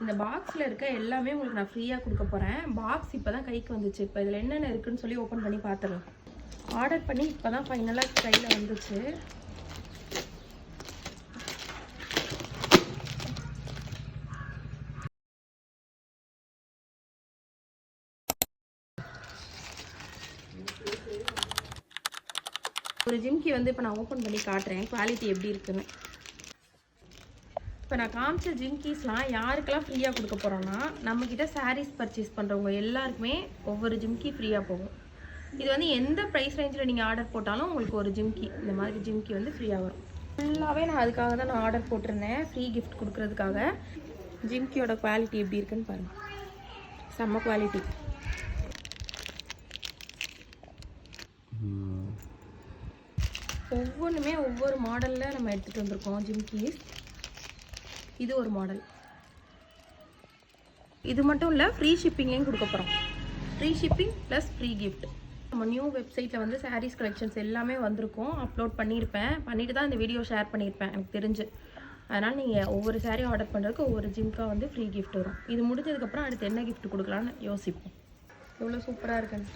இந்த பாக்ஸில் இருக்க எல்லாமே உங்களுக்கு நான் ஃப்ரீயாக கொடுக்க போகிறேன். பாக்ஸ் இப்போ தான் கைக்கு வந்துச்சு. இப்போ இதில் என்னென்ன இருக்குதுன்னு சொல்லி ஓப்பன் பண்ணி பார்த்துடலாம். ஆர்டர் பண்ணி இப்போ தான் ஃபைனலாக கையில் வந்துச்சு. ஒரு ஜிம்கி வந்து இப்போ நான் ஓப்பன் பண்ணி காட்டுறேன் குவாலிட்டி எப்படி இருக்குன்னு. இப்போ நான் காமிச்ச ஜிம்கீஸ்லாம் யாருக்கெல்லாம் ஃப்ரீயாக கொடுக்க போகிறோன்னா, நம்மக்கிட்ட சாரீஸ் பர்ச்சேஸ் பண்ணுறவங்க எல்லாருக்குமே ஒவ்வொரு ஜிம்கி ஃப்ரீயாக போகும். இது வந்து எந்த ப்ரைஸ் ரேஞ்சில் நீங்கள் ஆர்டர் போட்டாலும் உங்களுக்கு ஒரு ஜிம்கி, இந்த மாதிரி ஜிம்கி வந்து ஃப்ரீயாக வரும். ஃபுல்லாகவே நான் அதுக்காக தான் நான் ஆர்டர் போட்டிருந்தேன், ஃப்ரீ கிஃப்ட் கொடுக்குறதுக்காக. ஜிம்கியோட குவாலிட்டி எப்படி இருக்குன்னு பாருங்கள், செம்ம குவாலிட்டி. ஒவ்வொன்றுமே ஒவ்வொரு மாடலில் நம்ம எடுத்துகிட்டு வந்திருக்கோம் ஜிம்கீஸ். இது ஒரு மாடல். இது மட்டும் இல்லை, ஃப்ரீ ஷிப்பிங்லேயும் கொடுக்க போகிறோம். Free shipping plus free gift. நம்ம நியூ வெப்சைட்டில் வந்து சாரீஸ் கலெக்ஷன்ஸ் எல்லாமே வந்திருக்கும், அப்லோட் பண்ணிட்டு தான் இந்த வீடியோ ஷேர் பண்ணியிருப்பேன் எனக்கு தெரிஞ்சு. அதனால் நீங்கள் ஒவ்வொரு சாரீ ஆர்டர் பண்ணுறதுக்கு ஒவ்வொரு ஜிம்கா வந்து ஃப்ரீ கிஃப்ட் வரும். இது முடிஞ்சதுக்கப்புறம் அடுத்து என்ன கிஃப்ட் கொடுக்கலான்னு யோசிப்போம். எவ்வளோ சூப்பராக இருக்குன்னு.